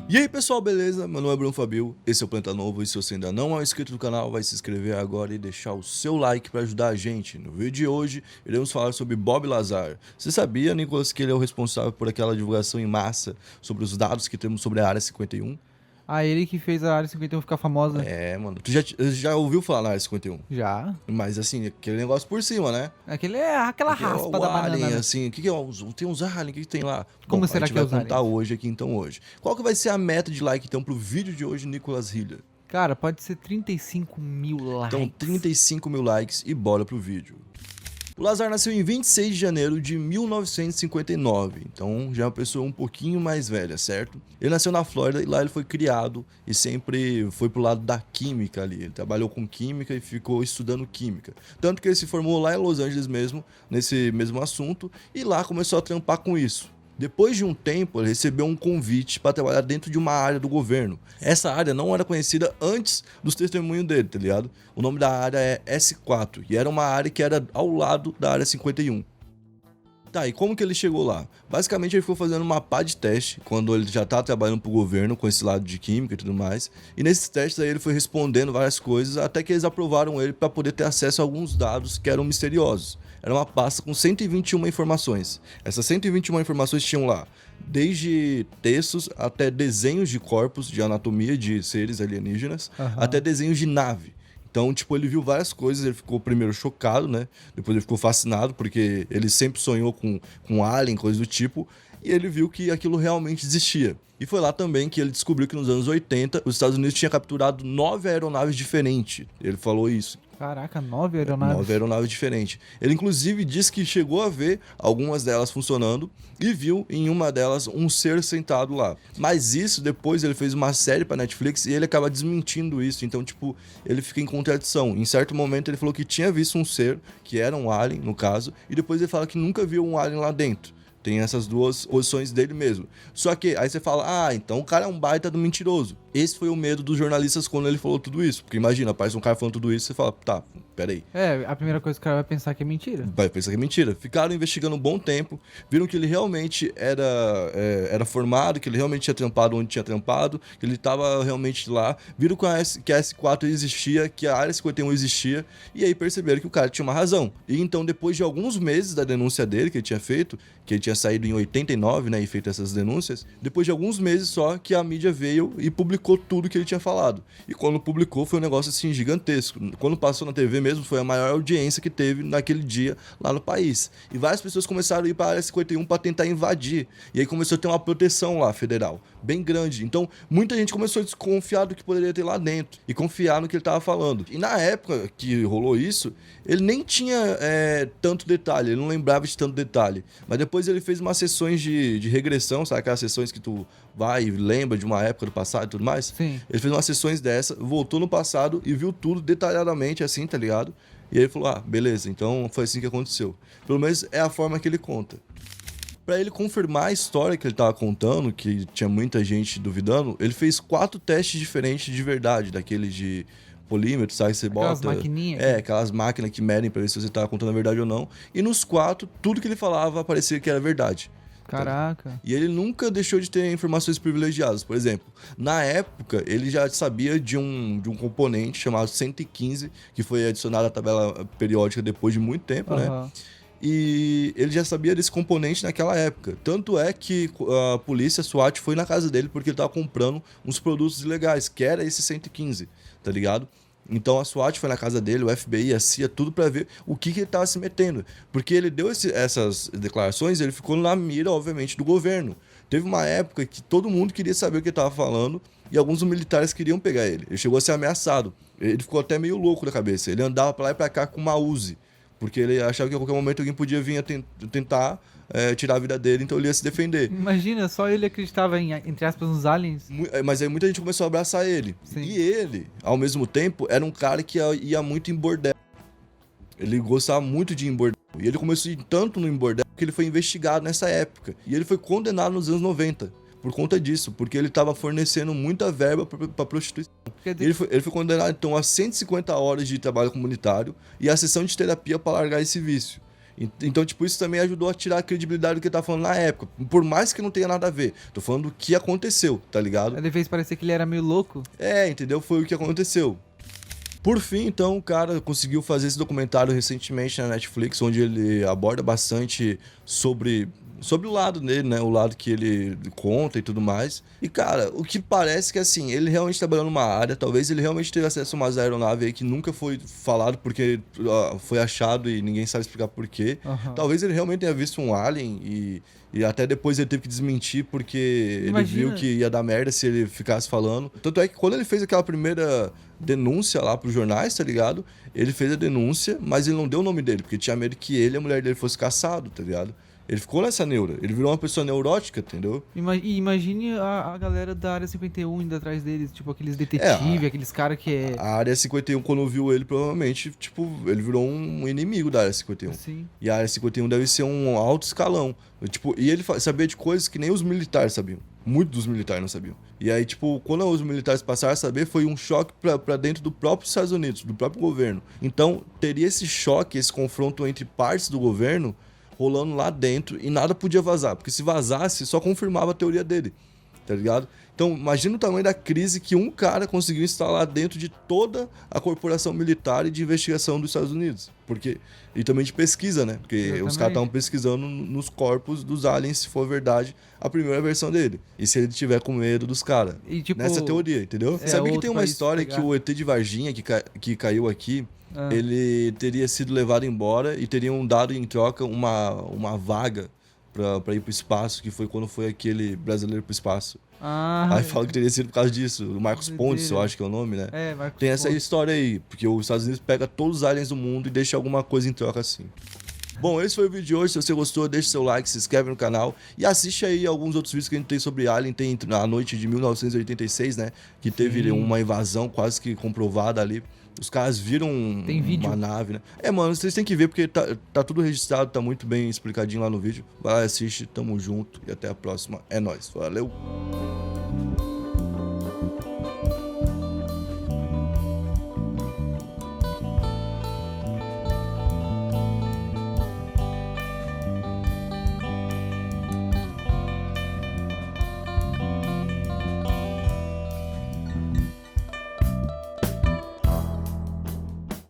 E aí pessoal, beleza? Meu nome é Bruno Fabio, esse é o Planeta Novo e se você ainda não é inscrito no canal, vai se inscrever agora e deixar o seu like para ajudar a gente. No vídeo de hoje, iremos falar sobre Bob Lazar. Você sabia, Nicolas, que ele é o responsável por aquela divulgação em massa sobre os dados que temos sobre a Área 51? Ah, ele que fez a Área 51 ficar famosa. É, mano, tu já ouviu falar na Área 51? Já. Mas assim, aquele negócio por cima, né? Aquele é aquela Porque é raspa o da Alien, banana, né? assim, o que que é? Tem uns aliens, o que que tem lá? Bom, Como a será gente que é vai os contar aliens? hoje aqui, então, hoje. Qual que vai ser a meta de like, então, pro vídeo de hoje, Nicolas Hiller? Cara, pode ser 35 mil Então, likes. 35 mil likes e bora pro vídeo. O Lazar nasceu em 26 de janeiro de 1959, então já é uma pessoa um pouquinho mais velha, certo? Ele nasceu na Flórida e lá ele foi criado e sempre foi pro lado da química ali. Ele trabalhou com química e ficou estudando química. Tanto que ele se formou lá em Los Angeles mesmo, nesse mesmo assunto, e lá começou a trampar com isso. Depois de um tempo, ele recebeu um convite para trabalhar dentro de uma área do governo. Essa área não era conhecida antes dos testemunhos dele, tá ligado? O nome da área é S4 e era uma área que era ao lado da área 51. Tá, e como que ele chegou lá? Basicamente ele ficou fazendo uma pá de teste quando ele já tá trabalhando pro governo com esse lado de química e tudo mais. E nesses testes aí ele foi respondendo várias coisas até que eles aprovaram ele para poder ter acesso a alguns dados que eram misteriosos. Era uma pasta com 121 informações. Essas 121 informações tinham lá desde textos até desenhos de corpos, de anatomia de seres alienígenas, até Aham. desenhos de nave. Então, tipo, ele viu várias coisas, ele ficou primeiro chocado, né? Depois ele ficou fascinado, porque ele sempre sonhou com Alien, coisa do tipo, e ele viu que aquilo realmente existia. E foi lá também que ele descobriu que nos anos 80 os Estados Unidos tinham capturado 9 aeronaves diferentes. Ele falou isso. Caraca, 9 9 aeronaves. aeronaves diferentes. Ele inclusive disse que chegou a ver algumas delas funcionando e viu em uma delas um ser sentado lá. Mas isso depois ele fez uma série para Netflix e ele acaba desmentindo isso. Então, tipo, ele fica em contradição. Em certo momento ele falou que tinha visto um ser, que era um alien no caso, e depois ele fala que nunca viu um alien lá dentro. Tem essas duas posições dele mesmo. Só que aí você fala, então o cara é um baita do mentiroso. Esse foi o medo dos jornalistas quando ele falou tudo isso. Porque imagina, aparece um cara falando tudo isso e você fala, tá, peraí. É, a primeira coisa que o cara vai pensar que é mentira. Vai pensar que é mentira. Ficaram investigando um bom tempo, viram que ele realmente era formado, que ele realmente tinha trampado onde tinha trampado, que ele estava realmente lá. Viram que a S4 existia, que a Área 51 existia, e aí perceberam que o cara tinha uma razão. E então, depois de alguns meses da denúncia dele, que ele tinha feito, que ele tinha saído em 89, né, e feito essas denúncias, depois de alguns meses só que a mídia veio e publicou tudo que ele tinha falado. E quando publicou foi um negócio assim gigantesco. Quando passou na TV mesmo, foi a maior audiência que teve naquele dia lá no país. E várias pessoas começaram a ir para a área 51 para tentar invadir. E aí começou a ter uma proteção lá federal, bem grande. Então, muita gente começou a desconfiar do que poderia ter lá dentro e confiar no que ele estava falando. E na época que rolou isso, ele nem tinha tanto detalhe, ele não lembrava de tanto detalhe. Mas depois ele fez umas sessões de regressão, sabe aquelas sessões que tu vai e lembra de uma época do passado e tudo mais? Sim. Ele fez umas sessões dessa, voltou no passado e viu tudo detalhadamente assim, tá ligado? E aí ele falou, beleza, então foi assim que aconteceu. Pelo menos é a forma que ele conta. Pra ele confirmar a história que ele tava contando, que tinha muita gente duvidando, ele fez 4 testes diferentes de verdade, daqueles de polímetro, sabe? Que você Aquelas bota. maquininhas. Aquelas máquinas que medem pra ver se você tá contando a verdade ou não. E nos 4, tudo que ele falava parecia que era verdade. Caraca. E ele nunca deixou de ter informações privilegiadas. Por exemplo, na época, ele já sabia de um componente chamado 115, que foi adicionado à tabela periódica depois de muito tempo, né? Aham. E ele já sabia desse componente naquela época. Tanto é que a polícia, a SWAT, foi na casa dele porque ele tava comprando uns produtos ilegais, que era esse 115, tá ligado? Então a SWAT foi na casa dele, o FBI, a CIA, tudo pra ver o que ele tava se metendo. Porque ele deu essas declarações, ele ficou na mira, obviamente, do governo. Teve uma época que todo mundo queria saber o que ele tava falando e alguns militares queriam pegar ele. Ele chegou a ser ameaçado. Ele ficou até meio louco da cabeça. Ele andava pra lá e pra cá com uma Uzi. Porque ele achava que a qualquer momento alguém podia vir a tentar tirar a vida dele, então ele ia se defender. Imagina, só ele acreditava em, entre aspas, nos aliens. Mas aí muita gente começou a abraçar ele. Sim. E ele, ao mesmo tempo, era um cara que ia muito em bordel. Ele gostava muito de ir em bordel. E ele começou a ir tanto no bordel que ele foi investigado nessa época. E ele foi condenado nos anos 90 por conta disso, porque ele estava fornecendo muita verba para prostituição. Quer dizer, Ele foi condenado então a 150 horas de trabalho comunitário e a sessão de terapia para largar esse vício. Então, tipo, isso também ajudou a tirar a credibilidade do que ele tá falando na época. Por mais que não tenha nada a ver. Tô falando do que aconteceu, tá ligado? Ele fez parecer que ele era meio louco. É, entendeu? Foi o que aconteceu. Por fim, então, o cara conseguiu fazer esse documentário recentemente na Netflix, onde ele aborda bastante sobre o lado dele, né? O lado que ele conta e tudo mais. E, cara, o que parece que, assim, ele realmente trabalhou numa área, talvez ele realmente teve acesso a umas aeronaves aí que nunca foi falado porque foi achado e ninguém sabe explicar por quê. Aham. Talvez ele realmente tenha visto um alien e até depois ele teve que desmentir porque Imagina. ele viu que ia dar merda se ele ficasse falando. Tanto é que quando ele fez aquela primeira denúncia lá pros jornais, tá ligado? Ele fez a denúncia, mas ele não deu o nome dele, porque tinha medo que ele e a mulher dele fosse caçado, tá ligado? Ele ficou nessa neura. Ele virou uma pessoa neurótica, entendeu? E imagine a galera da Área 51 indo atrás deles, tipo aqueles detetives, aqueles caras que é. A Área 51, quando viu ele, provavelmente, tipo, ele virou um inimigo da Área 51. Assim. E a Área 51 deve ser um alto escalão. Tipo, e ele sabia de coisas que nem os militares sabiam. Muitos dos militares não sabiam. E aí, tipo, quando os militares passaram a saber, foi um choque pra dentro do próprio Estados Unidos, do próprio governo. Então, teria esse choque, esse confronto entre partes do governo rolando lá dentro e nada podia vazar. Porque se vazasse, só confirmava a teoria dele. Tá ligado? Então, imagina o tamanho da crise que um cara conseguiu instalar dentro de toda a corporação militar e de investigação dos Estados Unidos. E também de pesquisa, né? Porque Exatamente. os caras estavam pesquisando nos corpos dos aliens, se for verdade, a primeira versão dele. E se ele tiver com medo dos caras. E, tipo, Nessa teoria, entendeu? é Sabia que outro tem uma país história pegar. que o ET de Varginha, que caiu aqui, Ah. ele teria sido levado embora e teriam dado em troca uma vaga pra ir pro espaço, que foi quando foi aquele brasileiro pro espaço. Ah, Aí fala que teria sido por causa disso. O Marcos Doideira. Pontes, eu acho que é o nome, né? é, Marcos Tem essa Pontes. história aí, porque os Estados Unidos pega todos os aliens do mundo e deixa alguma coisa em troca assim. Bom, esse foi o vídeo de hoje. Se você gostou, deixa seu like, se inscreve no canal e assiste aí alguns outros vídeos que a gente tem sobre Alien. Tem a noite de 1986, né? Que teve Sim. uma invasão quase que comprovada ali. Os caras viram Tem vídeo? uma nave, né? É, mano, vocês têm que ver porque tá tudo registrado, tá muito bem explicadinho lá no vídeo. Vai lá, assiste, tamo junto e até a próxima. É nóis. Valeu!